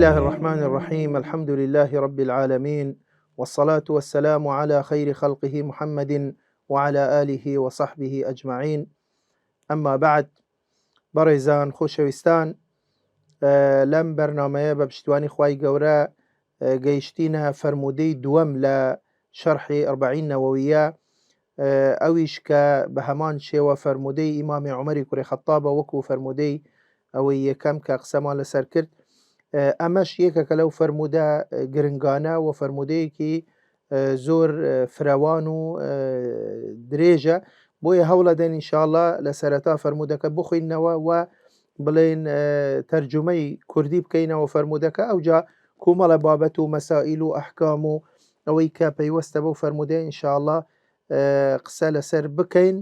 الله الرحمن الرحيم. الحمد لله رب العالمين، والصلاة والسلام على خير خلقه محمد وعلى آله وصحبه أجمعين. أما بعد، بەڕێزان خۆشەویستان، لەم بەرنامەیە بە پشتیوانی خوای گەورە گەیشتینە فەرموودەی دووەم لە شەرحی ئەربعین نەوەویە، ئەویش کە بە هەمان شێوە فەرموودەی ئیمامی عومەری کوڕی خەتابە، وەکو فەرموودەی ئەوەی یەکەم کە قسەمان لەسەر کرد. ئەمەش یەکێکە لەو فەرموودە گرنگانە و فەرموودەیەکی زۆر فراوان و درێژە، بۆیە هەوڵە دەین ئینشاءالله لە سەرەتا فەرموودەکە بخوینەوە و بڵێن تەرجمەی کوردی بکەینەوە فەرموودەکە، ئەوجا کۆمەڵە بابەت و مەسائیل و ئەحکام و ئەوەی کە پەیوەستە بەو فەرموودەیە ئینشاءالله قسە لەسەر بکەین.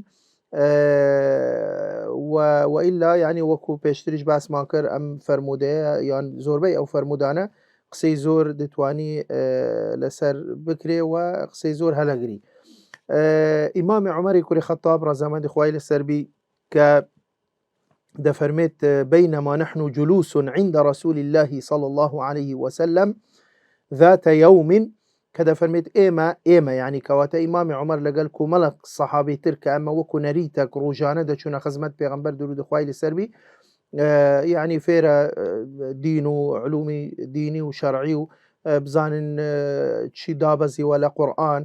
وئیلا یعنی وەکو پێشتریش باسمان کرد، ئەم فەرموودەیە یان زۆربەی ئەو فەرموودانە قسەی زۆر دەتوانی لەسەر بکرێ و قسەی زۆر هەلەگری. ئیمامی عومەری کوڕی خەتاب ڕەزامەندی خوای لەسەربی کە دەفەرمێت بەینەما نحن جلوس عند رسول الله صلى الله عليه وسلم ذات يوم، کە دەفەرمێت ئێمە یعنی کەواتە ئیمامی عومەر لەگەڵ کۆمەڵە سەحابەی تر کە ئەمە وەکو نەریتەک ڕۆژانە دەچوونە خزمەت پێغەمبەر درود خوای لەسەربی، یعنی فێرە دین و علومی دینی و شەرعی و بزانن چی دابەزیوە لە قورئان،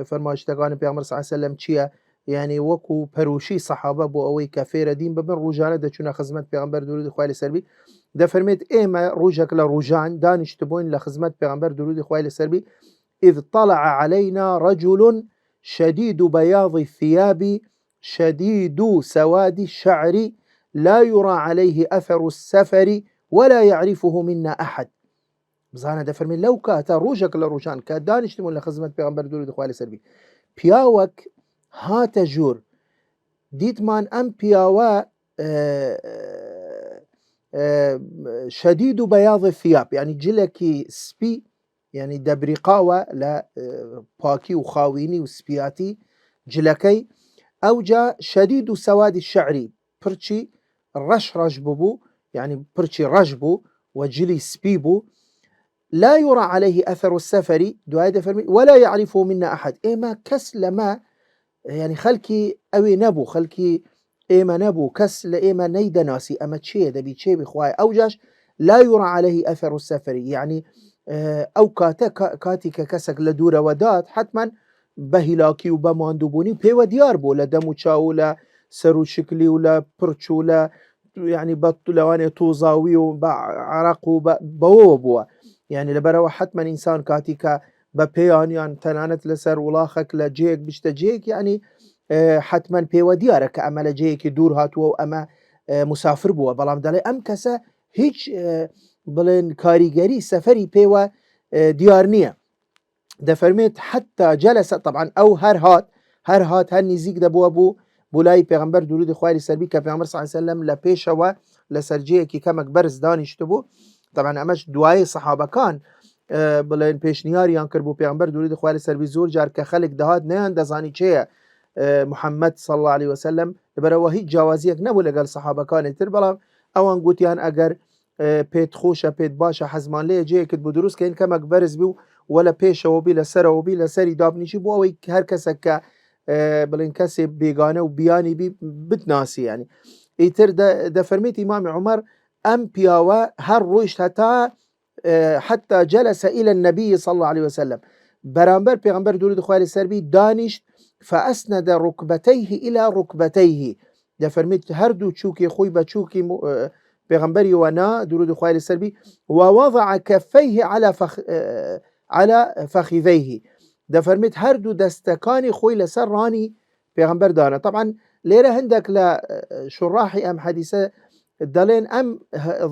فەرمایشتەکانی پێغەمبەر صلی الله علیه وسلم چییە، یعنی وەکو پەروشی سەحابە بۆ ئەوەی کە فێرە دین ببن ڕۆژانە دەچوونە خزمەت پێغەمبەر درود خوای لەسەربی. دەفەرمێت ئێمە ڕۆژێک لە ڕۆژان دانیشتبووین لە خزمەت پێغەمبەر درودی خوای لەسەربی، إذ طلع علينا رجل شديد بياض الثياب شديد سواد الشعر لا يرى عليه أثر السفر ولا يعرفه منا أحد. بزانە دەفەرمێت لەو کاتە ڕۆژێک لە ڕۆژان کە دانیشتبوون لە خزمەت پێغەمبەر درودی خوای لەسەربی، پیاوەک هاتە ژوور، دیتمان ئەم پیاوە شديد بياض الثياب، يعني جلكي سبي، يعني دبرقاوة لا باكي وخاويني وسبياتي جلكي، أو جا شديد سواد الشعري، برشي رش ببو، يعني برشي رجبو وجلي سبيبو، لا يرى عليه أثر السفر ولا يعرفه منا أحد. إما كس لما يعني خلكي أوي نبو خلكي ئێمە نەبوو کەس لە ئێمە نەیدەناسی ئەمە چێ دەبی چێ بخوای، ئەو جاش لا يرى عليه أثر السفر، يعني ئەو کاتە کاتی کە کەسێک لە دوورەوە دات حتما بە هیلاکی و بە ماندووبوونی پێوە دیار بوو لە دەم و چاو و لە سەر و شکلی و لە پرچ و لە یعنی بە لەوانێ تۆزاوی و بە عەرەق و بەوەوە بووە، یعنی لەبەرەوە حتما ئینسان کاتی کە بە پێیانیان تەنانەت لەسەر وڵاخێک لە جێیەک بشتە جێیەک، یعنی حتما پێوە دیارە کە ئەمە لە جەیەکی دوور هاتووە و ئەمە مسافر بووە، بەڵام دەڵێ ئەم کەسە هیچ بڵێن کاریگەری سەفەری پێوە دیار نییە. دەفەرمێت حتا جەلەسە، طبعا ئەو هەر هات هەر نزیک دەبووە بوو بۆ لای پێغەمبەر درودی خوای لەسەربی کە پێغەمبەر صلی الله علیه وسلم لە پێشەوە لەسەر جەیەکی کەمێک بەرز دانیشتبوو. طبعا ئەمەش دوای سەحابەکان بڵێن پێشنیاریان کرد بۆ پێغەمبەر درودی خوای لەسەربی زۆر جار کە خەڵک دەهات نەیان دەزانی چێیە محەممەد صلی الله عليه وسلم، لەبەرەوە هیچ جیاوازیەک نەبوو لەگەڵ سەحابەکانی تر، بەڵام ئەوان گوتیان ئەگەر پێت خۆشە پێت باشە حەزمان لێ جەیەکت بۆ دروستکەین کەمێک بەرز بی و وەلە پێشەوە بی لەسەرەوە بی لەسەری دابنیشی بۆ ئەوەی هەر کەسێک کە بڵێن کەسێ بێگانە و بیانی بی بتناسی. یعنی ئیتر دەفەرمێت ئیمامی عومەر ئەم پیاوە هەر ڕۆیشت هەتا حتى جلس إلى النبي صلى الله عليه وسلم، بەرامبەر پێغەمبەر درود خوای لەسەربی دانیشت، فأسند ركبتيه إلى ركبتيه، دەفەرمێت هەردوو چووکی خۆی بە چووکی پێغەمبەری وەنا درود خوای لەسەربی، ووضع كفيه على فخذيه، دەفەرمێت هەردوو دەستەکانی خۆی لەسەر ڕانی پێغەمبەر دانا. طبعا لێرە هەندێک لە شوڕاحی ئەم حەدیسە دەڵێن ئەم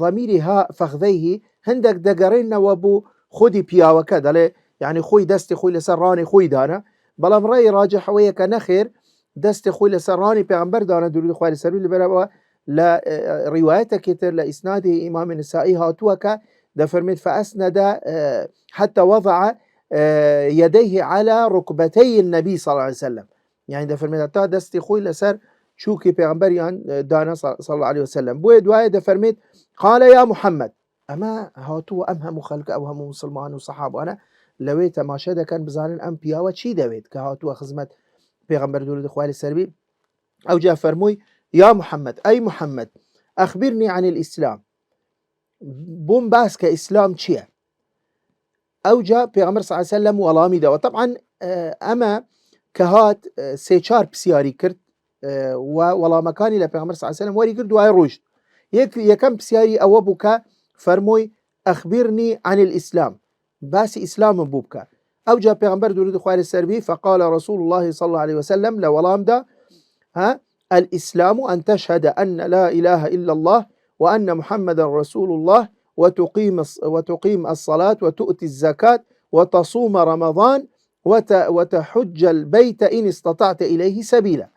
ضەمیری ها فەخذەیه هەندێک دەگەڕێنەوە بۆ خودی پیاوەکە، دەڵێ یعنی خۆی دەستی خۆی لەسەر ڕانی خۆی دانا، بەڵام ڕای ڕاجح ئەوەیە کە نەخێر، دەستی خۆی لەسەر ڕانی پێغەمبەر دانا درود خوای لەسەربی، لەبەرەوە لە ڕیوایەتێکی تر لە ئیسنادی ئیمامی نسائی هاتووە کە دەفەرمێت فأسند حتى وضع يديه على ركبتي النبي صلى الله عليه وسلم، يعني دەفەرمێت هەتا دەستی خۆی لەسەر چووکی پێغەمبەریان دانا صلى الله عليه وسلم. بۆیە دوایە دەفەرمێت قال يا محمد، ئەمە هاتووە ئەم هەموو خەڵکە ئەو هەموو مسلمان و سەحابانە لەوێ تەماشا دەکەن بزانن ئەم پیاوە چی دەوێت کە هاتووە خزمەت پێغەمبەر درود و خوای لەسەر بی. ئەوجا فەرمووی یا محەممەد ئەی محەممەد ئەخبرنی عن الئیسلام، بۆم باس کە ئیسلام چییە؟ ئەوجا پێغەمبەر صلی الله علیه وسلم وەڵامی داوە. طبعا ئەمە کە هات سێ چار پرسیاری کرد و وەڵامەکانی لە پێغەمبەر صلی الله علیه وسلم وەری کرد دوای ڕۆیشت. یەکەم پرسیاری ئەوە بوو کە فەرمووی ئەخبرنی عن الئیسلام، باسی ئیسلامم بوو بکە. ئەوجا پێغەمبەر درود و خوای لەسەر بی فقال رسول الله صلى الله عليه وسلم لە وەڵامدا الإسلام أن تشهد أن لا إله إلا الله وأن محمد رسول الله وتقيم الصلاة وتؤتي الزكاة وتصوم رمضان وتحج البيت إن استطعت إليه سبيلا.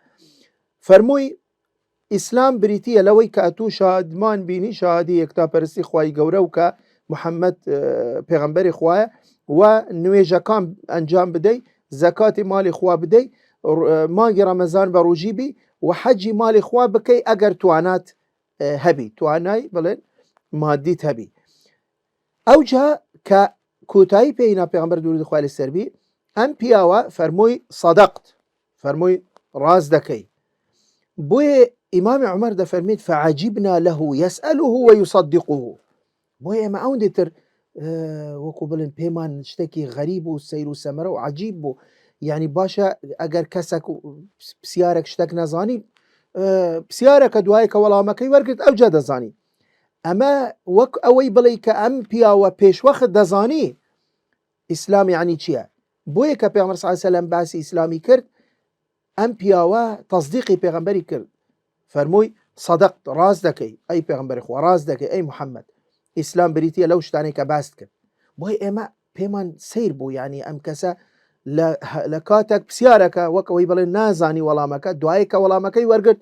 فرموي إسلام بريتية لوي كأتو شادمان بيني شهادي يكتا برسي خواي قورو محمد پیغمبر خواي ونويجا كان أنجام بدي زكاة مالي خوا بدي مانگی رمضان بروجی بی و حجی مالی خواه بکی اگر توانات هبی توانای بلین مادیت هبی. اوجا که کوتایی پینا پیغمبر درود خواه لسر بی ام پیاوه فرموی صدقت، فرموی راز دکی. بوی امام عمر ده فرمید فعجبنا له يسأله ويصدقه. بوی اما اون دیتر وەکو بڵێن پێمان شتێکی غەریب و سەیر و سەمەرە و عەجیب بوو. یعنی باشە ئەگەر کەسێک پرسیارێک شتێک نەزانی پرسیارەکە دوای کە وەڵامەکەی وەرگرت ئەوجا دەزانی. ئەمە وەک ئەوەی بڵێ کە ئەم پیاوە پێشوەخت دەزانی ئیسلام یعنی چییە. بۆیە کە پێغەمبەر صلی الله علیه وسلم باسی ئیسلامی کرد ئەم پیاوە تەصدیقی پێغەمبەری کرد. فەرمووی صدقت، ڕاز دەکەی ئەی پێغەمبەری خوا، ڕاز دەکەی ئەی محەممەد. ئیسلام بریتە لەو شتانەی کە باست کرد. بۆی ئێمە پێمان سیر بوو ینی ئەم کەسە لە کاتێک پرسیارەکە وەک ئەوەی بڵێ نازانی وەڵامەکە دوای کە وەڵامەکەی وەرگرت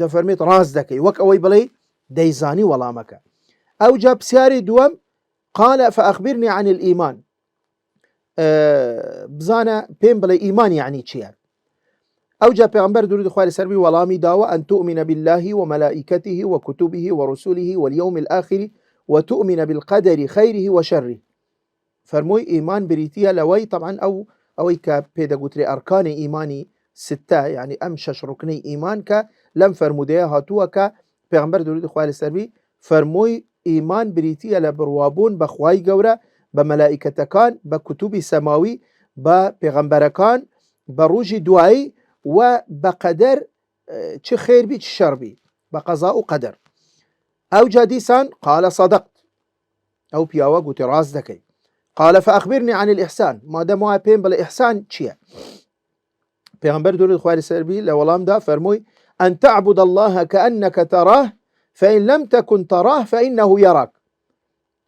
دەفەرمێت ڕاست دەکەی وەک ئەوەی بڵێ دەیزانی وەڵامەکە. ئەوجا پرسیاری دووەم قال فأخبرني عن الإيمان، بزانە پێم بڵێ ئیمان یعنی چییە. ئەوجا پێغەمبەر درود خوای لەسەر بی وەڵامی داوە أن تؤمن بالله وملائكته وكتبه ورسله واليوم الآخر وتؤمن بالقدر خيره وشره. فرمووی ئیمان بریتیە لەوەی طبعا ئەوەی کە پێدەگوترێ ئەرکانی ئیمانی ستە، یعنی ئەم شەش ڕوکنەی ئیمان کە لەم فەرمودەیە هاتووە کە پێغەمبەر درود خوای لەسەر بی فەرمووی ئیمان بریتیە لە بڕوابوون بە خوای گەورە، بە مەلائیکەتەکان، بە کوتوبی سەماوی، بە پێغەمبەرەکان، بە ڕۆژی دوایی و بە قەدەر چ خێربی چ شەڕبی، بە قەزا و قەدەر. ئەوجا دیسان قال صدقت، ئەو پیاوە گوتی ڕاست دەکەی. قال فأخبرني عن الإحسان، مادام وای پێم بڵێ ئیحسان چییە. پێغەمبەر درود خوای لەسەر بی لە وەڵامدا فەرمووی أن تعبد الله كأنك تراه فإن لم تكن تراه فإنه يراك.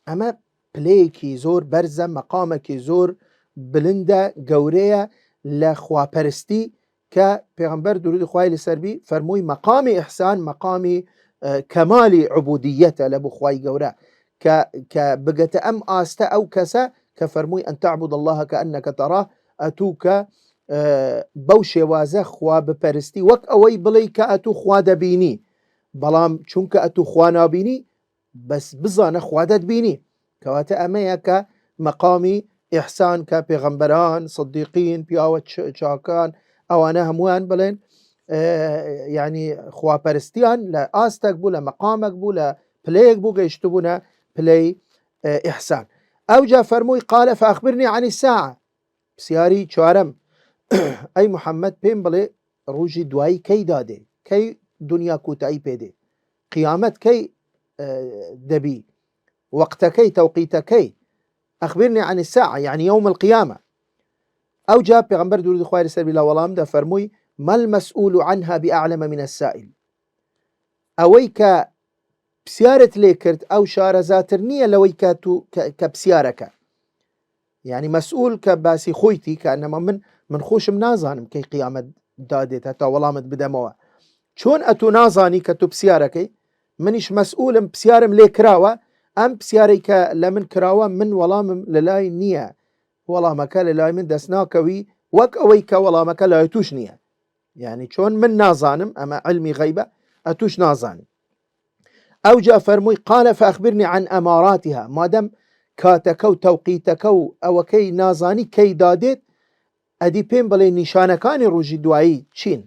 ئەمە پلەیەکی زۆر بەرزە، مەقامێکی زۆر بلندە گەورەیە لە خواپەرستی کە پێغەمبەر درود خوای لەسەر بی فەرمووی مەقامی ئیحسان مەقامی کەمالی عوبودیەتە لە بۆ خوای گەورە کە بگەتە ئەم ئاستە ئەو کەسە کە فەرمووی أن تعبد الله كأنك تراه، ئەتووکە بەو شێوازە خوا بپەرستی وەک ئەوەی بڵێ کە ئەتوو خوا دەبینی، بەڵام چونکە ئەتوو خوا نابینی بەس بزانە خوا دەتبینی. کەواتە ئەمەیە کە مەقامی ئیحسان کە پێغەمبەران، سدیقین، پیاوە چاکان ئەوانە هەمویان بڵێن یعنی خواپەرستیان لە ئاستێک بوو، لە مەقامێک بوو، لە پلەیەک بوو گەیشتبوونە پلەی ئیحسان. ئەوجا فەرمووی قال فأخبرني عن الساعة، پرسیاری چوارەم ئەی محەممەد پێم بڵێ ڕۆژی دوایی کەی دادێ، کەی دنیا کوتایی پێدێ، قیامەت کەی دەبی، وەقتەکەی تەوقیتەکەی. أخبرني عن الساعة يعني يوم القيامة. أوجا پیغمبر درود خوای لەسەر بی لە وەڵامدا فەرمووی ما المسؤول عنها بأعلم من السائل، ئەوەی کە پرسیارت لێ کرد ئەو شارەزاتر نییە لەوەی کە پرسیارەکە. یعنی مەسئول کە باسی خۆیتی کە ئەنەما من خۆشم نازانم کەی قیامەت دادێت هەتا وەڵامت بدەمەوە، چۆن ئەتوو نازانی کە تو پرسیارەکەی، منیش مەسئولم پرسیارم لێ کراوە، ئەم پرسیارەی کە لە من کراوە من وەڵامم لە لای نییە، وەڵامەکە لە لای من دەست ناکەوی وەک ئەوەی کە وەڵامەکە لای توش نییە. یعنی چۆن من نازانم ئەمە علمی غەیبە ئەتوش نازانی. أو جاء فرموي قال فأخبرني عن أماراتها، مادام كاتكو توقيتكو أو كي نازاني كي دادت أدي بين بلي نشانكان روجي دوائي چين.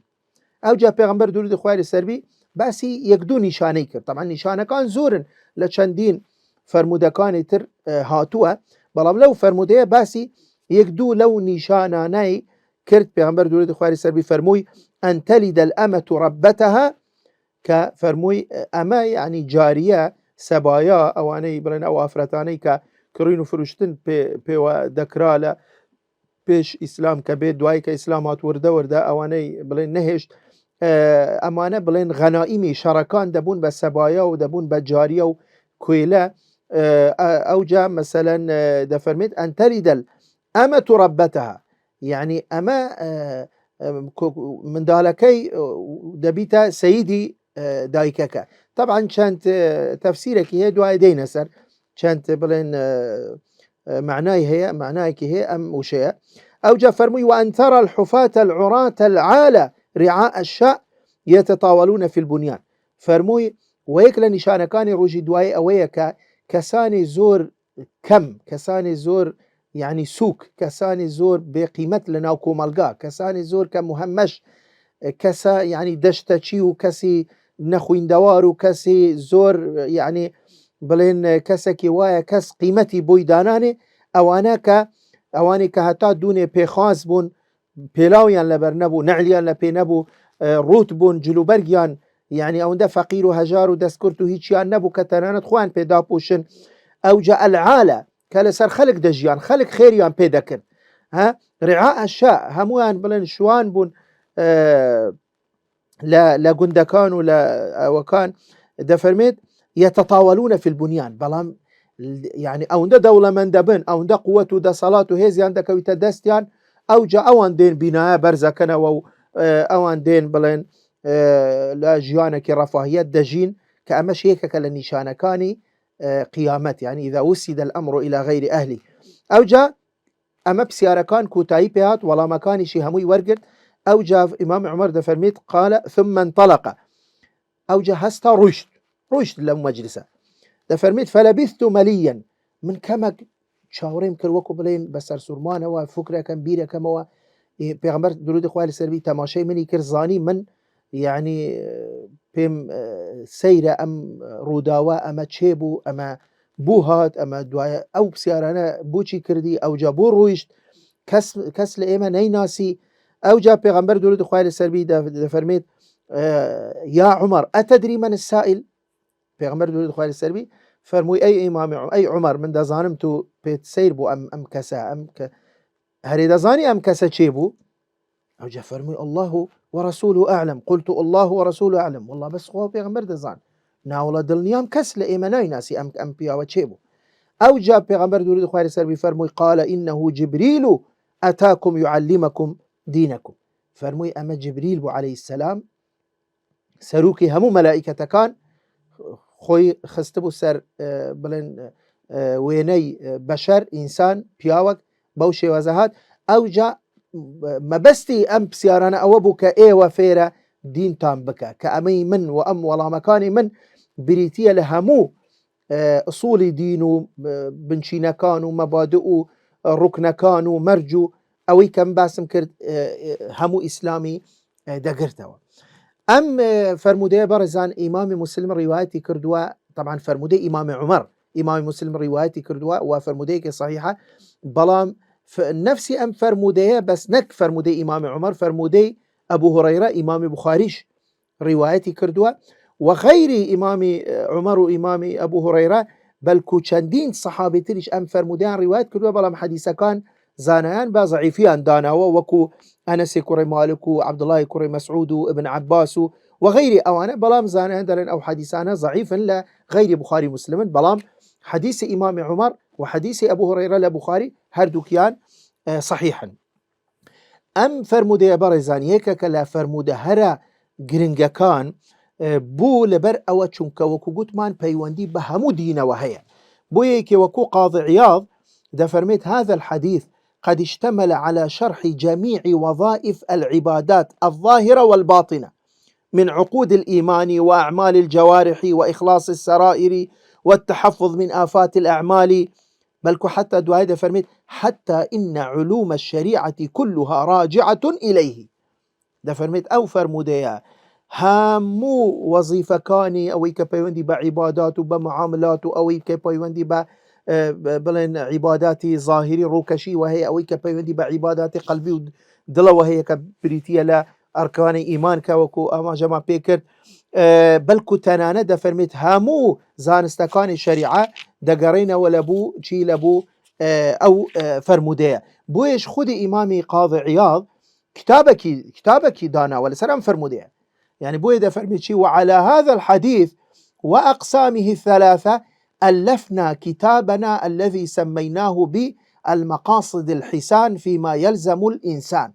أو جاء پیغمبر درود خواه لسربي باسي يكدو نشاني كر، طبعا نشانكان زورن لچندين فرمودكان تر هاتوه، بلام لو فرموده باسي يكدو لو نشاناني كرت. پیغمبر درود خواه لسربي فرموي أن تلد الأمة ربتها، كفرموي أما يعني جارية سبايا أواني بلين أو أفرتاني ككرينو فروشتن بي دكرالا بيش إسلام كبيت دواي كإسلامات ورده أواني بلين نهشت أمانة بلين غنائمي شركان دبون بسبايا ودبون بجارية وكويلة. أو جاء مثلا دفرميت أن تلد الأمة ربتها، يعني أما من دالكي دبيتا سيدي دايكاكا. طبعا كانت تفسيرك هي دواي دينا سر كانت بلين معناك هي أم وشيء. أو جاء فرمي وأن ترى الحفاة العراة العالة رعاء الشاء يتطاولون في البنيان. فرموي ويكلا نشان كان روجي دواي أويك كساني زور كم، كساني زور يعني سوق، كساني زور بقيمة لنا كومالغا، كساني زور كمهمش، كسا يعني دشتشي وكسي نخوين دوار وكسي زور يعني بلين كسكي وايا كس قيمتي بويداناني اواني كهتا دوني بيخاز بون بيلاويان لبرنبو نعليان لبينبو روت بون جلوبرغيان، يعني اوندا فقير وهجار ودسكرتو هيتشيان نبو كتنانت خوان بيدابوشن. او جاء العالة كالسر خلق دجيان خلق خيريان بيدكن ها رعاء الشاء هموان بلين شوان بون لا جندكان ولا وكان دفرميت يتطاولون في البنيان. بلام يعني او ده دولة من دبن او ده قوة ده صلاة هيزي عندك ويتدستيان او جاء اوان دين بناء برزكنا او اوان دين بلين لا جيانك رفاهيات دجين كأمش هيك كالنشان كاني قيامت، يعني إذا وسد الأمر إلى غير أهله. أو جاء أما بسياركان كوتاي بيهات ولا مكان شي هموي ورقد. أو جاء إمام عمر دفرميت قال ثم انطلق. أو جاء هستا رشد لهم مجلسة دفرميت فلبثت مليا من كمك شاورين كروكو بلين بسر سرمانه وفكرة كبيرة كما بيغمبر درود إخوة السربي تماشي مني كرزاني من يعني بهم سيرة أم روداوا أما تشيبو أما بوهات أما دوايا أو بسيارنا بوشي كردي أو جابو رويشت كس لإيما نيناسي. أو جاء بيغمبر درود إخوة السربي دفرميت يا عمر أتدري من السائل؟ بيغمبر درود إخوة السربي فرموي أي إمام أي عمر من دازانمتو بيت سير بو أم كسا أم هري دازاني أم كسا تشيبو. أو جاء فرموي الله ورسوله أعلم. قلت الله ورسوله أعلم، والله بس هو بيغمبر دزان ناولا دلنيام كس لإيماناي ناسي أم بياوة تشيبو. أو جاء بيغمبر درود إخوة السربي فرموي قال إنه جبريل أتاكم يعلمكم دينكم. فرموي أما جبريل بو عليه السلام سروكي همو ملائكة كان خوي خستبو سر بلين ويني بشر إنسان بياوك بوشي وزهات. أو جاء مبستي أم بسيارنا أو بك إيه وفيرة دين تام بك كأمي من وأم ولا مكاني من بريتية لهمو أصول دينو بنشينا كانوا مبادئو ركن كانوا مرجو أوي كم باسم كرد همو إسلامي دقرتوا. أم فرمودي برزان إمام مسلم روايتي كردوا، طبعا فرمودي إمام عمر إمام مسلم روايتي كردوا وفرمودي صحيحة بلام نفسي أم فرمودي بس نك فرمودي إمام عمر فرمودي أبو هريرة إمام بخاريش روايتي كردوا وغير إمام عمر وإمام أبو هريرة بل كوشندين صحابي تريش أم فرموديان روايات كردوا بلام حديثة كان زانيان بضعيفيان داناوا وكو أنس كوري مالك وعبد الله كوري مسعود وابن عباس وغير أوانا بلام زانيان دلن أو حديثانا ضعيفا لا غير بخاري مسلم. بلام حديث إمام عمر وحديث أبو هريرة لبخاري هردوكيان صحيحا. أم فرمودي برزان يكا كلا فرمودة هرا جرنجا كان بو لبر أو چونك وكو قطمان بيواندي بهمو دينا وهي بو يكي وكو قاضي عياض دفرميت هذا الحديث قد اشتمل على شرح جميع وظائف العبادات الظاهرة والباطنة من عقود الإيمان وأعمال الجوارح وإخلاص السرائر والتحفظ من آفات الأعمال. بلكو حتى دعاء فرميت حتى إن علوم الشريعة كلها راجعة إليه. ده فرميت أو فرموديا هامو وظيفة كاني أو كبيوندي بعبادات وبمعاملات أو كبيوندي بلين عباداتي ظاهري روكشي وهي أو كبيوندي بعباداتي قلبي ودلا وهي كبريتيا لا أركان إيمان كوكو أما جمع بيكر بلكو تنانا ده فرميت هامو زانستكان الشريعة دقرين ولبو شي لبو أو فرموديا بويش خودي إمامي قاضي عياض كتابك دانا ولا سلام فرموديا يعني بوي ده فرميت شي وعلى هذا الحديث وأقسامه الثلاثة ألفنا كتابنا الذي سميناه بالمقاصد الحسان فيما يلزم الإنسان.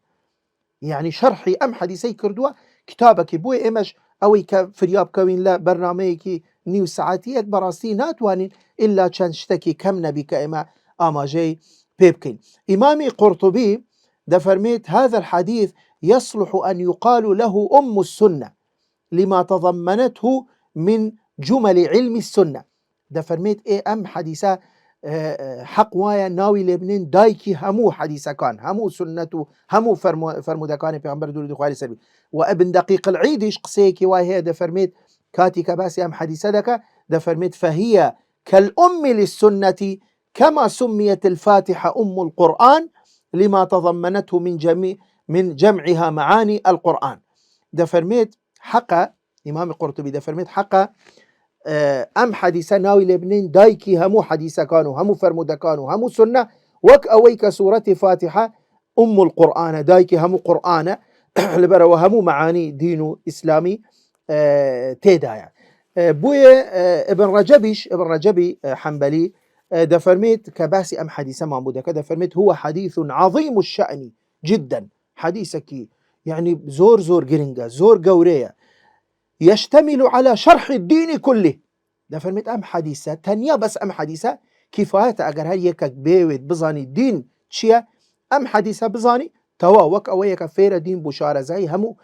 يعني شرحي أم حديثي كردوا كتابك بوي إمش أوي كفرياب كوين لا برنامجي نيو ساعاتيك براستي ناتوانين إلا تشتكي كم نبي كإما جاي بيبكين. إمامي قرطبي ده فرميت هذا الحديث يصلح أن يقال له أم السنة لما تضمنته من جمل علم السنة. ده فرميت إيه أم حديثة حق وايا ناوي لبنين دايكي همو حديثة كان همو سنته همو فرمودا كان بيغمبر دولي دخوالي سبيل. وابن دقيق العيدش قسيكي واي ده فرميت كاتي كباسي أم حديثة دكا ده فرميت فهي كالأم للسنة كما سميت الفاتحة أم القرآن لما تضمنته من جمعها معاني القرآن. ده فرميت حقا إمام القرطبي ده فرميت حقا أم حديثة ناوي لبنين دايكي همو حديثة كانوا همو فرمودة كانوا همو سنة وك أويك سورة فاتحة أم القرآن دايكي همو قرآن لبرا وهمو معاني دينو إسلامي تيدايا. بوي ابن رجبي حنبلي ده فرميت كباسي أم حديثة معمودة كده فرميت هو حديث عظيم الشأن جدا حديثك يعني زور جرينجا زور قورية يشتمل على شرح الدين كله. ده فرميت أم حديثة تانية بس أم حديثة كفاية أجر هاي يكك بيوت بزاني الدين تشيا أم حديثة بزاني تواوك أو يك فير دين بشارة زي همو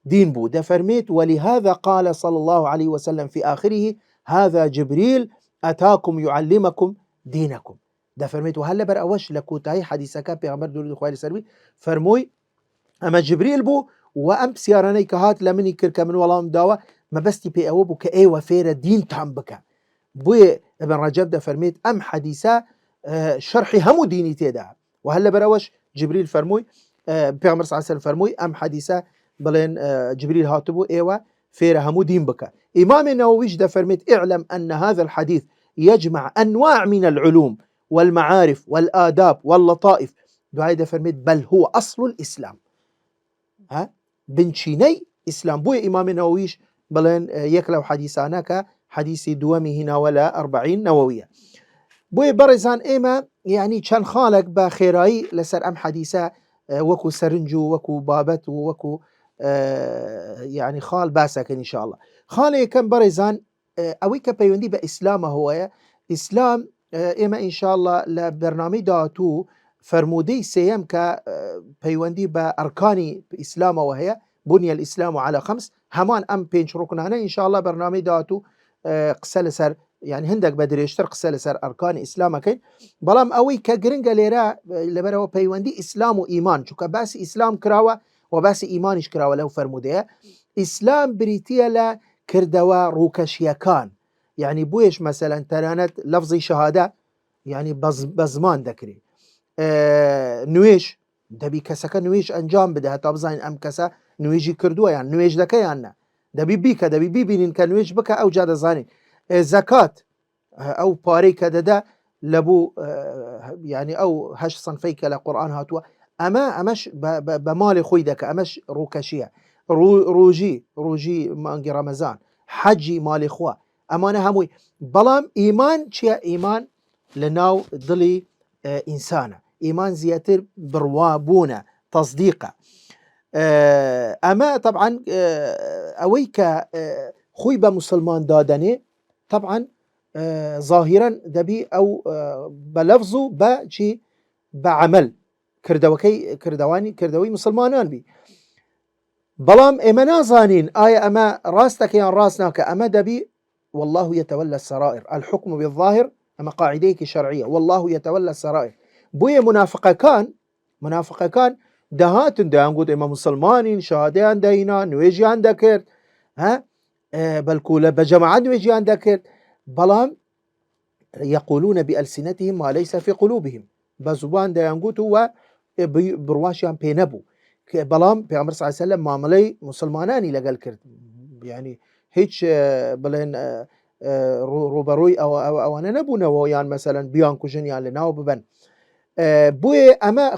دين بو. ده فرميت ولهذا قال صلى الله عليه وسلم في آخره هذا جبريل أتاكم يعلمكم دينكم. ده فرميت وهلا بر أوش لكوت هاي حديثة كابي عمر دولي دخوالي سلوي فرموي أما جبريل بو وأم سياراني كهات لمني كركا من والله داوا ما بستي بي أوبو كأي وفير دين تنبكا. بوي ابن رجب ده فرميت أم حديثة شرحي همو ديني تيدا وهلا براوش جبريل فرموي بيغمر صلى الله عليه وسلم فرموي أم حديثة بلين جبريل هاتبو ايوا فير همو دين بكا. إمام النووي ده فرميت اعلم أن هذا الحديث يجمع أنواع من العلوم والمعارف والآداب واللطائف. دعاء ده فرميت بل هو أصل الإسلام بنشيني إسلام. بوي إمام النوويش بلين يكلو حديثانك حديث دوامي هنا ولا 40 نووية. بوي برزان إيما يعني كان خالق بخيراي لسر أم حديثة وكو سرنجو وكو بابت وكو يعني خال باسك إن شاء الله خالي كان برزان أويك بيوندي بإسلام هو إسلام إيما إن شاء الله لبرنامج داتو فرمودي سيم ك بيوندي بأركان إسلام وهي بني الإسلام على 5 همان أم بينش ركنانا إن شاء الله برنامج داتو قسل سر يعني هندك بدريشتر قسل سر أركان إسلامك بلام أوي كجرينجا ليرا لبرو بيوندي إسلام وإيمان شو كباس إسلام كراوة وباس إيمانش كراوة له فرمودية إسلام بريتيا لا كردوا روكشيكان يعني بويش مثلا ترانت لفظي شهادة يعني بزمان ذكري نويش دبي كسك نويش أنجام بدها تبزين أم كسا نويجي كردوا يعني نويش ذكي عنا دبي بيك دبي بيبين كان نويش بك أو جاد زاني زكاة أو باريك ددا لبو يعني أو هش صنفيك لقرآن هاتوا أمش بمال خويدك أمش روكشية روجي مانجي رمضان حجي مال خوا أمانة هموي بلام إيمان شيء إيمان لناو ضلي إنسانة إيمان زياتر بروابونة تصديقه أما طبعا أويك خويبة مسلمان دادني طبعا ظاهرا دبي أو بلفظه بشي بعمل كردواني مسلمانان بي بلام إما نازانين آية أما راستك يا راسناك أما دبي والله يتولى السرائر، الحكم بالظاهر أما قاعديك شرعية، والله يتولى السرائر. بويا منافقة كان دهات دهان إما مسلمانين شهادان دينا نويجي عندك ها بل بجماعة نويجي عندك بلام يقولون بألسنتهم ما ليس في قلوبهم، بزبان دهان هو برواشيان بينبو بلام پیغمبر صلی الله علیه وسلم معامله مسلمانانی لگل کرد، یعنی هیچ بلین روبروی اوانه نبونه و یان مثلا بیان کشن یان لناو ببن بوی اما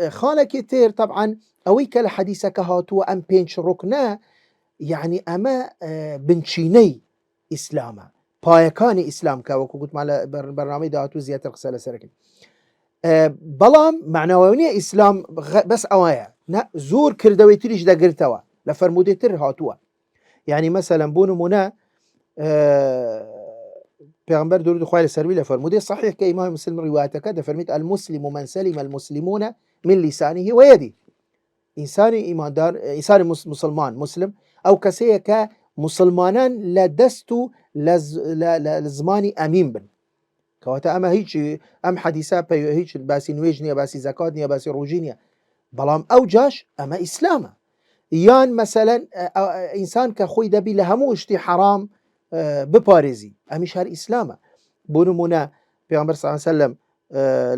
خالق تیر طبعا اوی کل حدیثه که هاتو ام پینچ رکنه يعني اما بنشيني اسلامه پایکان اسلام که وکو گوت مال برنامه دهاتو زیاتر قساله سرکن بلام معنواني اسلام بس اوايا نا زور كردوي تريش دا قرتوا لفرمودي تر هاتوا. يعني مثلا بونو منا پیغمبر درود خواه لسروي لفرمودي صحيح كإمام مسلم روايتك دا فرميت المسلم من سلم المسلمون من لسانه ويدي. انسان ایماندار انسان مسلمان مسلم او کسی که مسلمانان لدستو لزمانی امین بن كواتا اما هيك ام حديثا هيك باسي نويجنيا باسي زكاتنيا باسي روجينيا بلام او جاش اما اسلامه يان مثلا انسان كخوي دبي لهمو اشتي حرام بباريزي امش هر اسلامه بونمونا پیغمبر صلى الله عليه وسلم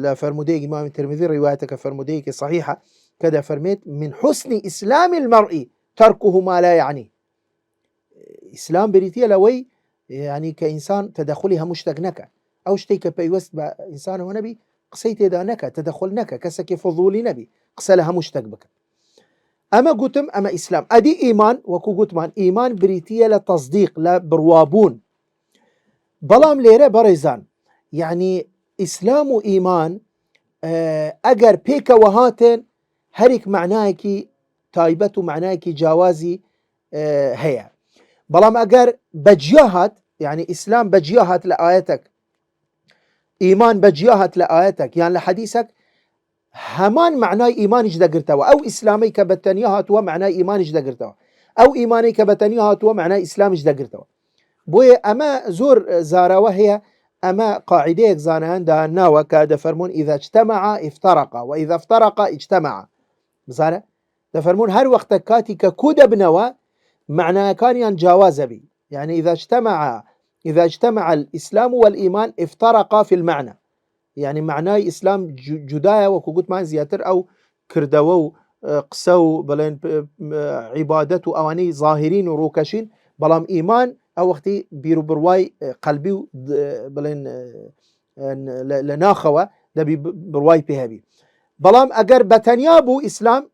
لا فرمودي امام الترمذي روايتك فرمودي صحيحه كذا فرميت من حسن اسلام المرء تركه ما لا يعني اسلام بريتيا لوي يعني كانسان تدخلها مشتقنك او شتيك بيوست انسان ونبي قسيت اذا نكا تدخل نكا كسك فضولي نبي قسلها مشتق بك اما قتم اما اسلام ادي ايمان وكو قتمان ايمان بريتيا لتصديق لا بروابون بلام ليره بريزان يعني اسلام وايمان اگر بيك وهاتن هريك معناكي تايبتو معناكي جوازي هيا بلام اگر بجياهات يعني اسلام بجياهات لايتك ايمان بجياهت لآيتك يعني لحديثك همان معناي ايمانش دقرتوا او اسلامي كبتنياهات ومعناي ايمانش دقرتوا او ايماني كبتنياهات ومعناي اسلامش دقرتوا بوي اما زور زاراوه هي اما قاعدة زانان دانا وكاد فرمون اذا اجتمع افترقا واذا افترقا اجتمع بزاره دفرمون هر وقت كاتي ككود بنوا معناه كان جواز بي يعني إذا اجتمع الإسلام والإيمان افترقا في المعنى يعني معناه إسلام جدايا وكوكوت مان زياتر أو كردوو قسو بلين عبادته أواني ظاهرين وروكشين بلام إيمان أو وقتي بيرو برواي قلبي بلين لناخوة دبي برواي بهابي بلام أجر بتنيابو إسلام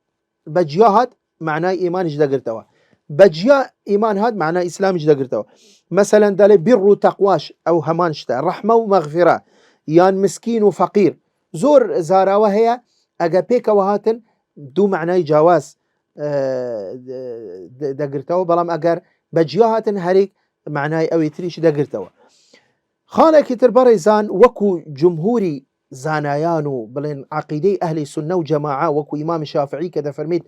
بجياهات معناه إيمان جدقرتوا بجيا إيمان هاد معناه إسلام جدقرتوا مثلا دالي بر وتقواش او همانشتا رحمه ومغفره يان مسكين وفقير زور زاراوه هي اگا بيك وهاتن دو معناي جواز دقرتوا بلام اگر بجياهاتن هريك معناي اوي تريش دقرتوا خانه كتر بريزان وكو جمهوري زانايانو بلين عقيدي اهل السنه وجماعه وكو امام الشافعي كذا فرميت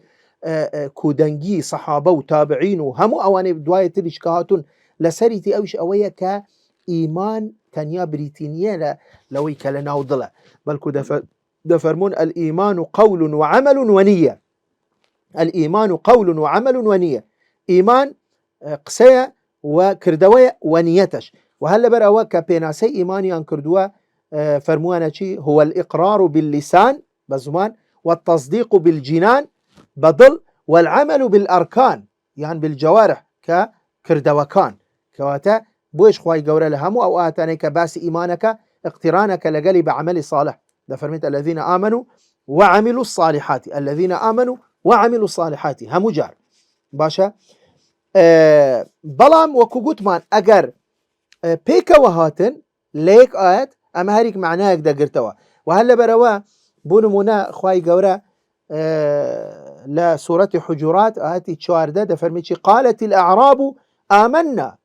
كودنجي صحابه وتابعين وهمو اواني دوايه تريش كهاتون لسريتي اوش اويا كايمان تنيا بريتينيا لوي كلنا وضلا بلكو دفرمون الايمان قول وعمل ونيه الايمان قول وعمل ونيه ايمان قسيه وكردويه ونيتش وهلا براوا كبيناسي ايماني ان كردوا فرموانا شي هو الاقرار باللسان بزمان والتصديق بالجنان بضل والعمل بالاركان يعني بالجوارح كردوكان كواتا بوش خواي قورا لهمو او اتانيك باس ايمانك اقترانك لقلي بعمل صالح ده فرميت الذين امنوا وعملوا الصالحات الذين امنوا وعملوا الصالحات همو جار باشا بلام وكو قوتمان اگر بيكا وهاتن ليك آيات اما هريك معناها دا قرتوا وهلا بروا بونمونا خواي قورا لا سورة حجرات آياتي تشوارده ده فرميت قالت الاعراب آمنا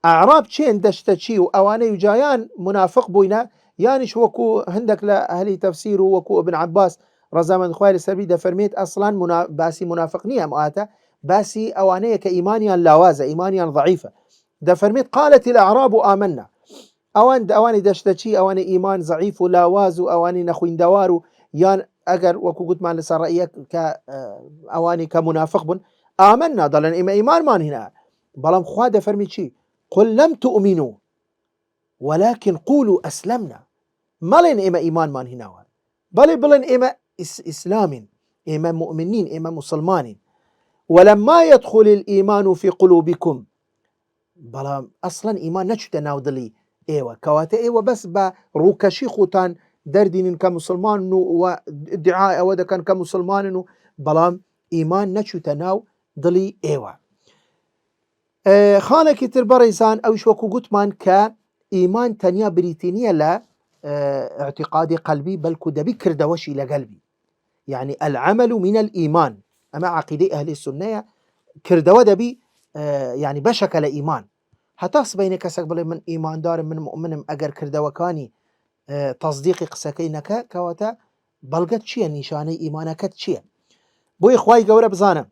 أعراب چين دشتشي وأواني وجايان منافق بوينا يانش وكو هندك لأهلي تفسير وكو ابن عباس رضي الله عنه السبي ده فرميت أصلا باسي منافق نية مؤاتا باسي أوانية كإيمانيا لاوازة إيمانيا ضعيفة. ده فرميت قالت الأعراب آمنا، أواني دشتشي أواني إيمان ضعيف ولاواز أواني نخوين دوارو يان أجر وكو قلت ما لسا رأيك أواني كمنافق بن آمنا ضلن إما إيمان مان هنا بلام خواه فرميت شي قل لم تؤمنوا ولكن قولوا أسلمنا، مالين إما إيمان مان هنا بلن إما إسلام، إما مؤمنين، إما مسلمانين. ولما يدخل الإيمان في قلوبكم بلام أصلا إيمان نشت ناودلي إيوة كواتا إيوة بس بروكشي خوتان دردين كمسلمان وادعاء أودا كان كمسلمان بلام إيمان نشت ناودلي إيوة. خانك تربريزان أو شوكو قطمان كإيمان تانيا بريتينية لا اعتقادي قلبي بل كدبي كردوشي لقلبي، يعني العمل من الإيمان. أما عقيدة أهل السنة كردوا دبي يعني بشكل إيمان هتاس بينك سقبل من إيمان دار من مؤمن أجر كردوا كاني تصديق قسكينك كواتا بلغت شيء نشاني إيمانك شيء بو إخوائي قورة بزانا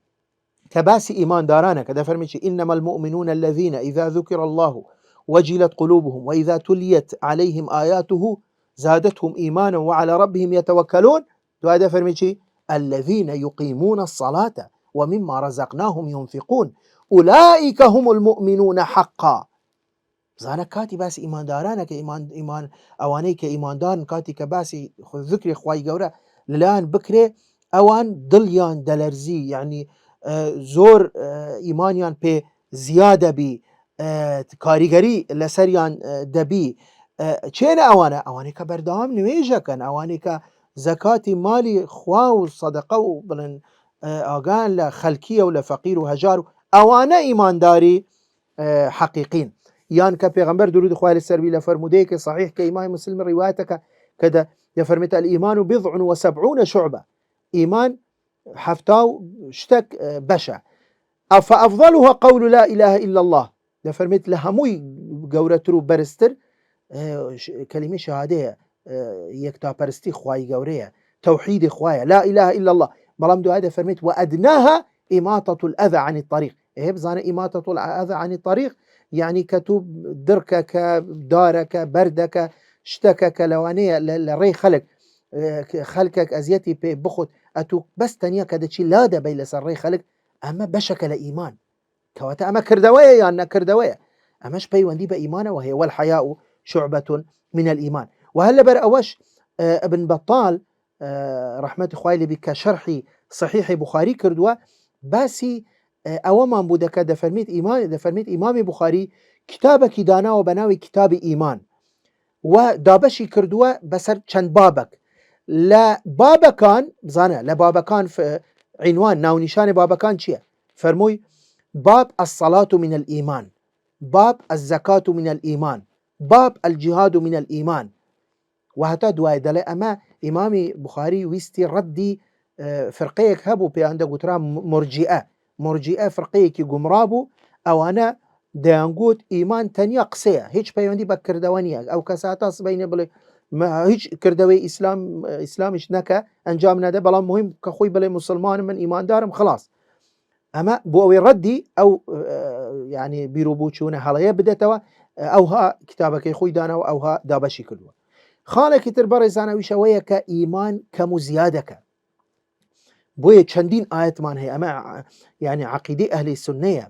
كباسي إيمان دارانك كذا فرميش إنما المؤمنون الذين إذا ذكر الله وجلت قلوبهم وإذا تليت عليهم آياته زادتهم إيمانا وعلى ربهم يتوكلون. هذا فرميش الذين يقيمون الصلاة ومما رزقناهم ينفقون أولئك هم المؤمنون حقا. زانا كاتي باس إيمان دارانا إيمان أوانيك إيمان دارن كاتي كباسي ذكر إخوائي قورة للآن بكري أوان دليان دلرزي يعني زور إيمانيان بي زيادة بي كاريگري لسريان دبي چين أواني كبردام نويجا كان أواني كزكاة مالي خواو صدقه بلن آغان لخلكية ولا فقير وهجار أوانا إيمان داري حقيقين. يان كبيغمبر درود خوالي السربي لفرموديك صحيح كإمام مسلم روايتك كده يفرمت الإيمان 70 شعبة، إيمان حفتاو شتك بشع فأفضلها قول لا إله إلا الله. لفرمت لهموي قورترو برستر كلمة شهادية يكتا برستي خواي قورية توحيد خواي لا إله إلا الله. بلام دو هذا فرمت وأدناها إماطة الأذى عن الطريق. إيه بزانا إماطة الأذى عن الطريق يعني كتوب دركك دارك بردك شتكك لوانية لري خلقك أزيتي بخط أتوك بس تانية كدتشي لا دا بيلا سري خلق أما بشكل إيمان كواتا أما كردوية يعني كردوية أماش بيواندي بإيمانه وهي والحياء شعبة من الإيمان. وهلا برأوش ابن بطال رحمة خوالي بك شرحي صحيح بخاري كردوا باسي أوما بودك دفرميت إمام بخاري كتابك دانا وبناوي كتاب إيمان ودابشي كردوا بسر چند بابك لا بابا كان بزانا لا بابا كان في عنوان ناو نشان بابا كان شيء فرموي باب الصلاة من الإيمان، باب الزكاة من الإيمان، باب الجهاد من الإيمان. وهتا دواي دلي أما إمامي بخاري ويستي ردي فرقيك هبو بي عندك قترا مرجئة فرقيك قمرابو أو أنا ديانقوت إيمان تانيا قسية هيج بيوندي بكر دوانيا أو كساتاس بين بلي ما هيج كردوي إسلامش نكا أنجامنا ده بلا مهم كخوي بلي مسلمان من إيمان دارم خلاص. أما بووي ردي أو يعني بيروبوشونه حاليا بدتوا أو ها كتابك يخوي دانا أو ها دابشي كلوا خالك تربرزانا وشوية كإيمان كمزيادك بوي چندين آيات مان هي أما يعني عقيدة أهل السنة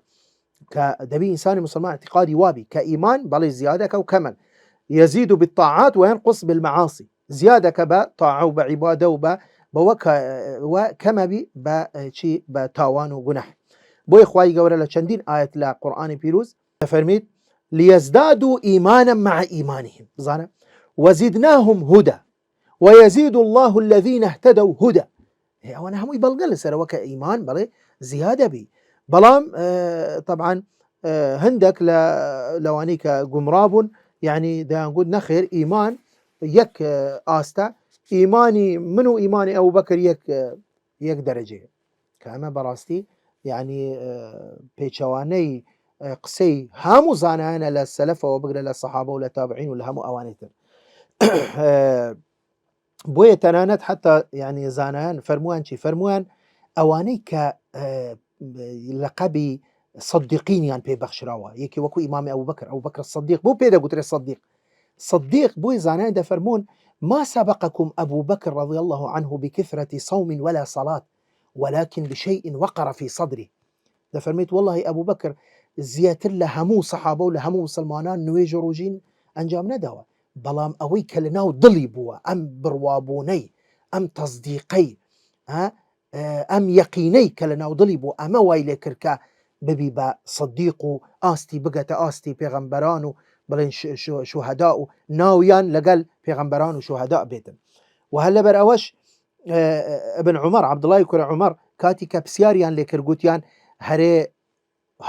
كدبي إنسان مسلمان اعتقادي وابي كإيمان بل زيادك وكمل يزيد بالطاعات وينقص بالمعاصي زيادك بطاعة وبعبادة وكما بي بشي بتاوان وجنح. بو إخوائي قورة لچندين آيات لا قرآن بيروز فرميت ليزدادوا إيمانا مع إيمانهم زانا وزدناهم هدى ويزيد الله الذين اهتدوا هدى. وانا هم يبلغل سروك إيمان بلي زيادة بي بلام طبعا هندك لوانيك قمراب يعني دا نقول نخير إيمان يك آستا إيماني منو إيماني أبو بكر يك درجة كما براستي يعني بيشواني قسي هامو زانانا للسلف وبقر للصحابة وللتابعين ولا همو أوانيتر بوية تنانت حتى يعني زانان فرموان اواني ك لقبی صدیقینیان پێ بەخشراوە یەکی وەکو ئیمامی ئەبوبەکر الصدیق بۆ پێ دەگوترێت صدیق بۆی زانایان دەفەرمون ما سبقكم أبو بكر رضي الله عنه بكثرة صوم ولا صلاة ولكن بشيء وقر في صدره. دەفەرمێت والله ئەبوو بەکر زیاتر لە هەموو سەحابە و لە هەموو مسلمانان نوێژ و ڕۆژین ئەنجام نەداوە، بەڵام ئەوەی کە لە ناو دڵی بووە ئەم بڕوابوونەی ئەم تەصدیقەی ئەم یەقینەی کە لە ناو دڵی بوو ئەمە وای لێ کرد کە ببی بە صدیق و ئاستی بگەتە ئاستی پێغەمبەران و بڵێن شوهەدا و ناویان لەگەل پێغەمبەران و شوهەدا بێتن. و هەر لەبەر ئەوەش ابن عمر عەبدوڵای کوڕە عومەر کاتی کە پرسیاریان لێ کرد گوتیان هەرێ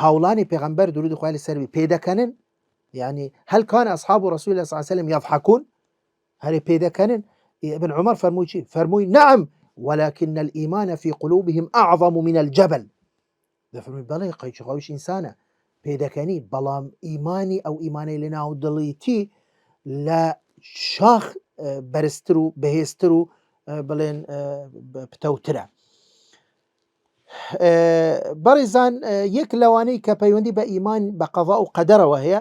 هاوڵانی پێغەمبەر درود خوای لەسەر بێ پێدەکەنن، يعني هل كان أصحاب رسول الله صلى الله عليه وسلم يضحكون؟ هل بيدكنن؟ ابن عمر فرموي شيء فرموي نعم ولكن الإيمان في قلوبهم أعظم من الجبل. ده فرموي بلا يقيش غوش إنسانة بيدكني بلام إيماني أو إيماني لنا ودليتي لا شاخ برسترو بهسترو بلين بتوترا. بەڕێزان یەک لەوانەی کە پەیوەندی بە ئیمان بە قەضا و قەدەرەوە هەیە،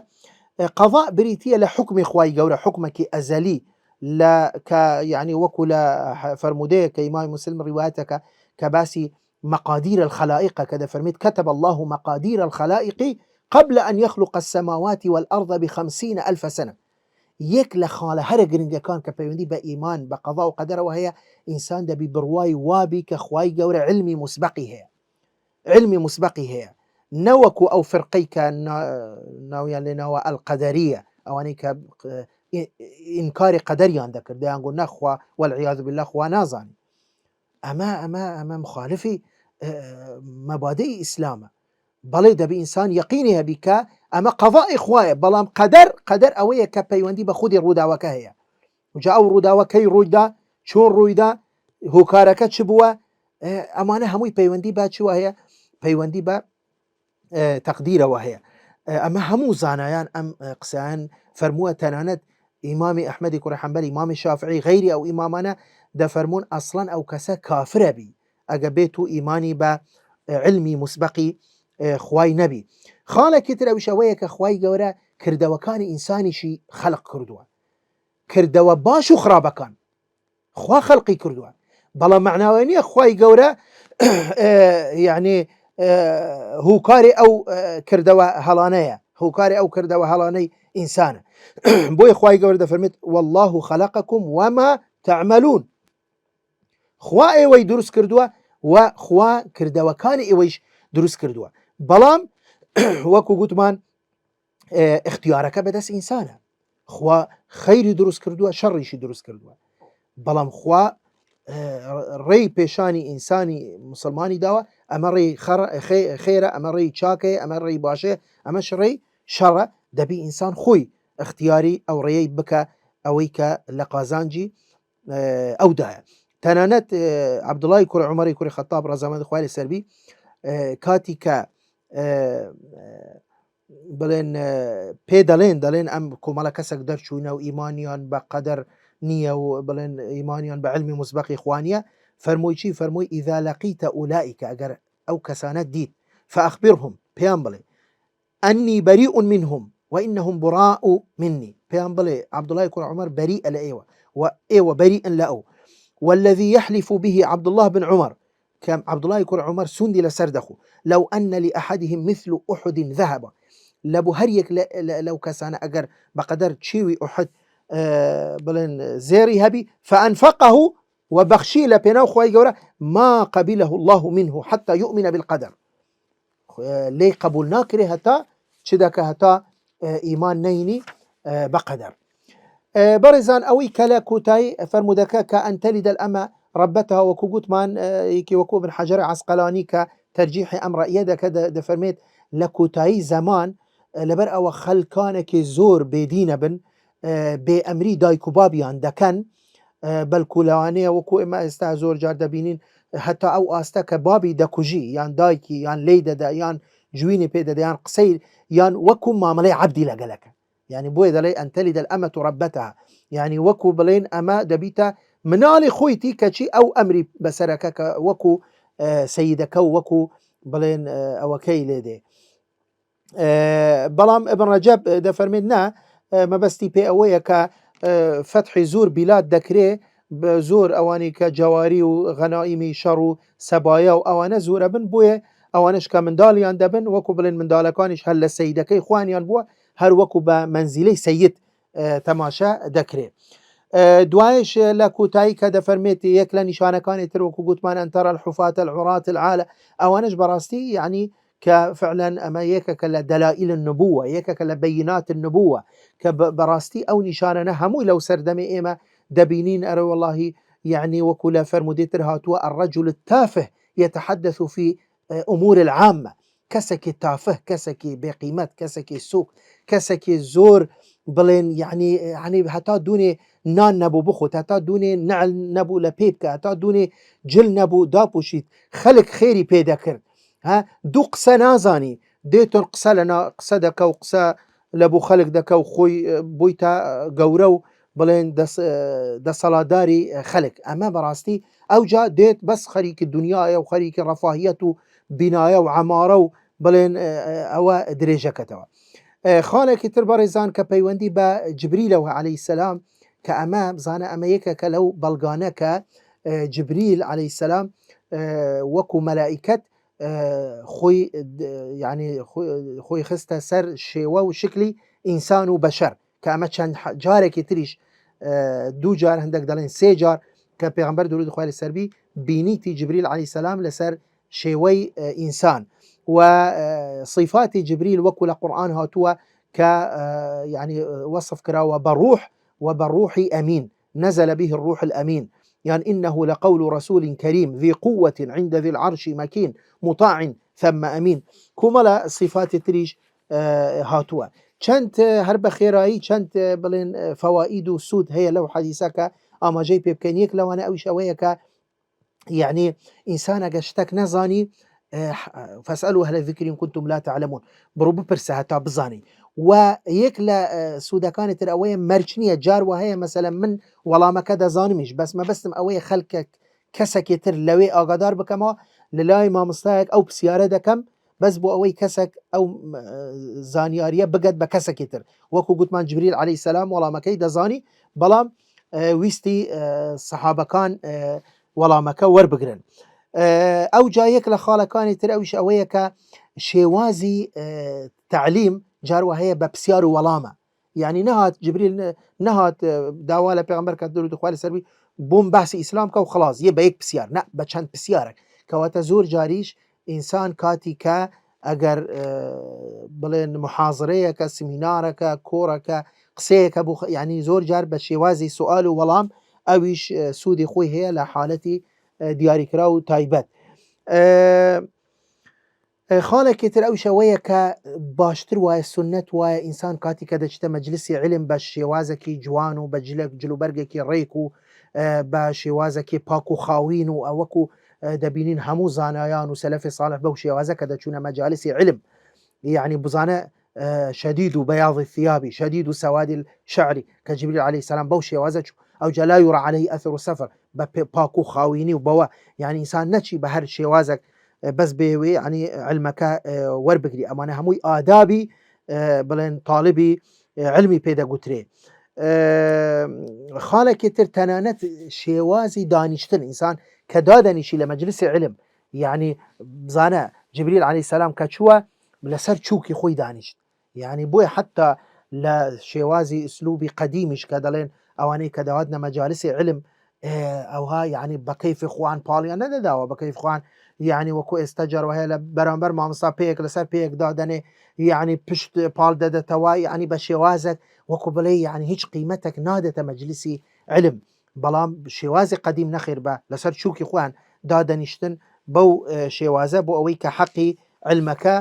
قەضا بریتیە لە حکمی خوای گەورە، حکمێکی ئەزەلی لە کە یعنی وەکو لە فەرمودەیە کە ئیمامی مسلم ڕیوایەتەکە کە باسی مقادير الخلائق کە دەفەرمێت كتب الله مقادير الخلائق قبل أن يخلق السماوات والأرض ب50 ألف سنة. یەک لە خاڵە هەرە گرنگەکان کە پەیوەندی بە ئیمان بە قەضا و قەدەرەوە هەیە، ئینسان دەبی بڕوای وابی کە خوای گەورە علمی مسبقی هەیە، نەوەکو ئەو فرقەی کە ناویان لێناوە ئەلقەدەریە، ئەوانەی کە ئینکاری قەدەریان دەکرد دەیان گوت نەخوا والعیاذ بالله خوا نازانی. ئەمە مخالفی مەبادەی ئیسلامە. بەڵێ دەبی ئینسان یەقینی هەبی کە ئەمە قەضای خوایە، بەڵام قەدەر ئەوەیە کە پەیوەندی بە خودی ڕووداوەکە هەیە. وجا ئەو ڕووداوەکەی ڕوویدا چۆن ڕوویدا هۆکارەکە چ بووە، ئەمانە هەمووی پەیوەندی بە چوە هەیە، پەیوەندی بە تەقدیرەوە هەیە. ئەمە هەموو زانایان ئەم قسەیان فەرمووە، تەنانەت ئیمامی ئەحمەدی کوڕی حەنبەل، ئیمامی شافعی، غەیری ئەو ئیمامانە دەفەرمون ئەسڵەن ئەو کەسە کافرە بی ئەگە بێت و ئیمانی بە علمی مسبقی خوای نەبی. خاڵێکی تر ئەویش ئەوەیە کە خوای گەورە کردەوەکانی ئینسانیشی خەلق کردووە، کردەوە باش و خراپەکان خوا خەڵقی کردووە، بەڵام معناوە نییە خوای گەورە یعنی هوکاری ئەو کردەوە هەڵانەیە، هوکاری ئەو کردەوە هەڵانەی ئینسانە. بۆی خوای گەورە دەفەرمێت والله خەلقەکم وما تعملون، خوا ئێوەی دروست کردووە و خوا کردەوەکانی ئێوەیش دروست کردووە، بەڵام وەکو گوتمان اختیارەکە بەدەست ئینسانە. خوا خەیری دروست کردووە، شەڕیشی دروست کردووە، بەڵام خوا ڕێی پێشانی ئینسانی مسلمانی داوە، ئەمە ڕێی خێرە، ئەمە ڕێی چاکەیە، ئەمە ڕێی باشەیە، ئەمەش ڕێی شەڕە. دەبی ئینسان خۆی اختیاری ئەو ڕێی بکە ئەوەی کە لە قازانجی ئەودایە. تەنانەت عەبدوڵای کوڕی عومەری کوڕی خەتاب ڕەزامەندی خوای لەسەر بی کاتی کە بڵێن پێ دەڵێن ئەم کۆمەڵە کەسێک دەرچوونە و ئیمانیان بە قەدەر نییە و بڵێن ئیمانیان بە علمی مسبقی خوانیە، فەرمووی چی؟ فەرمووی ئیذا لەقیتە ئولائیکە، ئەگەر ئەو کەسانە دیت فەئەخبرهم، پێیان بڵێ ئەنی بەریء منهم وئینهم براء منی، پێیان بڵێ عەبدوڵای کوڕی عومەر بەریئە لە ئێوە و ئێوە بەریئن لە ئەو. والذي يحلف به عبد الله بن عمر، كان عبد الله كر عمر سندي لسردخو لو أن لأحدهم مثل أحد ذهب، لبو هريك لو كسان أجر بقدر تشيوي أحد بلن زيري هبي فأنفقه وبخشي لبناو خواي جورا ما قبله الله منه حتى يؤمن بالقدر. لي قبول كره هتا شدك هتا إيمان نيني بقدر. بەڕێزان ئەوەی کە لە کۆتایی فەرمودەکە کە ئەن تەلیدە الأمە ربەتها، وەکو گوتمان یەکی وەکو ابن حەجەر عەسقەلانی کە تەرجیحی ئەم ڕەئیە دەکە، دەفەرمێت لە کۆتایی زەمان لەبەر ئەوە خەڵکانێکی زۆر بێدینە بن، بێ ئەمری دایک و بابیان دەکەن، بەلکو لەوانەیە وەکو ئێمە ئێستا زۆر جار دەبینین هەتا ئەو ئاستە کە بابی دەکوژی یان دایکی یان لێی دەدا یان جوینی پێ دەدا یان قسەی یان وەکو مامەڵەی عەبدی لەگەلەکە، يعني بوي دلي أن تلد الأمة ربتها، يعني وكو بلين أما دبيتا منالي خويتي كشي أو أمري بسركك وكو سيدك وكو بڵێن ئەوەکەی لێدێ. بەڵام ابن ڕەجەب دەفەرمێت نا مەبەستی پێ ئەوەیە کە فتحی زۆر بیلات دەکرێ بە زۆر ئەوانی کە جەواری و غەنائیمی شەڕ و سەبایە و ئەوانە زۆرە بن بۆیە ئەوانش کە منداڵیان دەبن وەکو بڵێن منداڵەکانیش هەر لە سەیدەکەی خوانیان بووە هەر وەکو بە مەنزیلەی سەید تەماشا دەکرێت. دوایش لە کوتایی کە دەفەرمێت یەک لە نیشانەکانی تر وەکو گوتمان ئەن تەرە الحوفاة العراة العالە ئەوانش بەڕاستی یعنی کە فعلا ئەمە یەکێکە لە دەلائیل النبوة یەکێکە لە بەینات النبوة کە بەڕاستی ئەو نیشانانە هەمووی لەو سەردەمێ ئێمە دەبینین ئەرە وەڵڵاهی يعني وەکو لە فەرمودێتر هاتووە الرجل التافه يتحدث في أمور العامة کەسێکی تافه کەسێکی بێقیمەت کەسێکی سوک کەسێکی زۆر بڵێن يعني هەتا دوونێ نان نەبوو بخۆت هەتا دوونێ نعل نەبوو لە پێ بکە هەتا دوونێ جل نەبوو داپۆشیت خەڵک خێری پێ دەکرد دوو قسە نازانی دێتۆ قسە لەنا قسە دەکە و قسە لە بوو خەڵک دەکە و خۆی بوویتە گەورە و بڵێن دەسەڵاتداری خەڵک ئەمە بەڕاستی ئەوجا دێت بەس خەریکی دنیاە و خەریکی ڕەفاهیەت و بینایە و عەمارە و بڵێن ئەوە درێژەکەتەوە. خاڵێکی تر بەڕێزان کە پەیوەندی بە جبریلەوە عەلەیهی سەلام کە ئەمە بزانە ئەمە یەکێکە لەو بەڵگانە کە جبریل عەلەیهی سەلام وەکو مەلائیکەت خۆی يعني خۆی خستە سەر شێوە و شکلی ئینسان و بەشەر کە ئەمە چەند جارێکی تریش دوو جار هەندێک دەڵێن سێ جار کە پێغەمبەر درود و خوای لەسەر بی بینیتی جبریل عەلەیهی سەلام لەسەر شێوەی ئینسان و صفاتی جبریل وەکو لە قورئان هاتووە کە يعني وصف کراوە بەڕوح وبالروح أمين نزل به الروح الأمين يعني إنه لقول رسول كريم ذي قوة عند ذي العرش مكين مطاع ثم أمين كملا صفات تريش هاتوا چەند هەر بە خێرایی چەند بڵێن فەوائید و سوود هەیە لەو حەدیسەکە ئاماژەی پێ بکەین یەک لەوانە ئەویش ئەوەیە کە يعني ئینسان ئەگە شتێک نەزانی فاسألوا أهل الذكر إن كنتم لا تعلمون بڕۆ بپرسە هەتا بزانی و یەک لە سوودەکانی تر ئەوەیە مەرج نییە جار وهەیە مەسەلەن من وەڵامەکە دەزانمیش بەس مەبەستم ئەوەیە خەڵکێک کەسێکی تر لەوێ ئاگادار بکەمەوە لە لای مامۆستایەک ئەو پرسیارە دەکەم بەس بۆ ئەوەی کەسێک ئەو زانیاریە بگەت بە کەسێکی تر وەکو گوتمان جبریل عەلەیهی سەلام وەڵامەکەی دەزانی بەڵام ویستی سەحابەکان وەڵامەکە وەربگرن. ئەو جا یەک لە خاڵەکانی تر ئەویش ئەوەیە کە شێوازی تعلیم جاروا هەیە بە پرسیار و وەڵامە یعنی نەهات جبریل نەهات داوا لە پێغەمبەر کە درود و خوای لەسەر بی بۆم باسی ئیسلام کە و خلاص یە بە یەک پرسیار نە بە چەند پرسیارێک کەواتە زۆر جاریش ئینسان کاتی کە ئەگەر بڵێن محاضرەیەکە سمینارەکە کۆڕەکە قسەیەکە بۆ یعنی زۆر جار بە شێوازی سوال و وەڵام ئەویش سوودی خۆی هەیە لە حاڵەتی دیاریکرا و تایبەت. خاڵێکی تر ئەو شەوەیە کە باشتر وایە سنت وایە ئینسان کاتی کە دەچتە مەجلیسی علم بە شێوازێکی جوان و بە جلوبەرگێکی ڕێک و بە شێوازێکی پاک و خاوین و ئەوەکو دەبینین هەموو زانایان و سەلەفی ساڵح بەو شێوازە کە دەچوونە مەجالیسی علم يعني بزانە شديد بياض الثياب شديد سواد الشعر كجبريل عليه السلام بەو شێوازە ئەو جا لا يرى عليه أثر السفر بە پاک و خاوینی و بەوە يعني ئینسان نەچی بە هەر شێوازێک بەس بێوێ ینی علمەکە وەربگری ئەمانە هەمووی ئادابی بڵێن تاڵبی علمی پێدەگوترێ. خاڵێکی تر تەنانەت شێوازی دانیشتن ئینسان کە دادەنیشی لە مەجلیسی علم یعنی بزانە جبریل عەلەیهی سەلام کە چووە لەسەر چووکی خۆی دانیشت یعنی بۆیە حتا لە شێوازی ئوسلوبی قەدیمیش کە دەڵێن ئەوانەی کە داواتنە مەجالیسی علم ئەوها یعنی بە کەیفی خوان پاڵیان نەدەداوە بە کەیف خوان يعني وەکو ئێستا جاروهەیە لە بەرامبەر مامۆستا پێیەک لەسەر پێیەک دادەنێ يعني پشت پاڵ دەدەتەوە يعني بە شێوازێک وەکو بڵێ يعني هیچ قیمەتێک نادێتە مەجلیسی علم بەڵام شێوازی قەدیم نەخێر بە لەسەر چووکی خۆیان دادەنیشتن بەو شێوازە بۆ ئەوەی کە حەقی علمەکە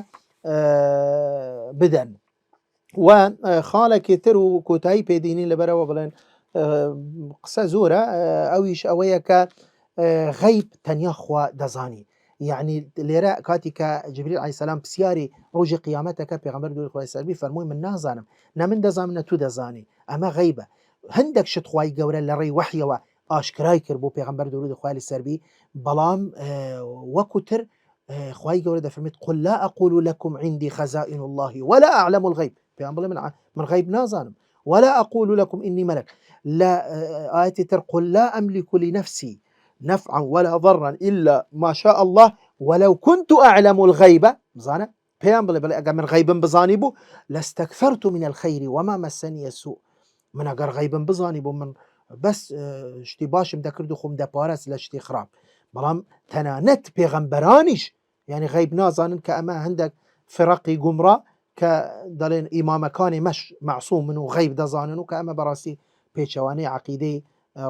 بدەن. و خاڵێکی تر و کۆتایی پێدینین لەبەرەوە بڵێن قسە زۆرە ئەویش ئەوەیە کە غەیب تەنیا خوا دەزانی يعني لێرە کاتی کە جبریل عەلەیهی سەلام پرسیاری ڕۆژی قیامەتەکە پێغەمبەر درود و خوای لەسەر بی فەرمووی من نازانم نە من دەزانم نە تو دەزانی ئەمە غەیبە هەندێک شت خوای گەورە لە ڕێی وەحیەوە ئاشکرای کرد بۆ پێغەمبەر درود و خوای لەسەر بی بەڵام وەکو تر خی گەورە دەفەرمێت قل لا أقول لكم عندي خزائن الله ولا أعلم الغيب پێیان بڵێ من غیب نازانم ولا أقول لكم إني ملك لا آية تر قل لا أملك لنفسي نفعا ولا ضرا إلا ما شاء الله ولو كنت أعلم الغيب بزانە پێیان بڵێ ئەگەر من غیبم بزانی بوو لاستكثرت من الخير وما مسني السوء من ئەگەر غیبم بزانی بوو من بەس شتی باشم دەکرد و خۆم دەپارێست لە شتی خراپ بەڵام تەنانەت پێغەمبەرانیش یعنی غیب نازانن کە ئەمە هەندێک فرەقی گومڕا کە دەڵێن ئیمامەکانی مەش معسوومن و غیب دەزانن و کە ئەمە بەڕاستی پێچەوانەی عەقیدەی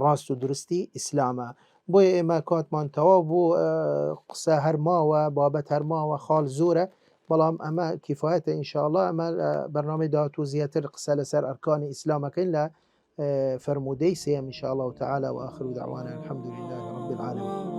ڕاست و درستی ئیسلامە. بۆیە ئێمە کاتمان تەواو بوو قسە هەر ماوە بابەت هەر ماوە خاڵ زۆرە بەڵام ئەمە کیفایەتە ئینشاءالله ئەمە بەرنامەی داهاتوو زیاتر قسە لەسەر ئەرکانی ئیسلامەکەین لە فرمودەی سێم إن شاء الله تعالى وآخر دعوانا الحمد لله رب العالمين.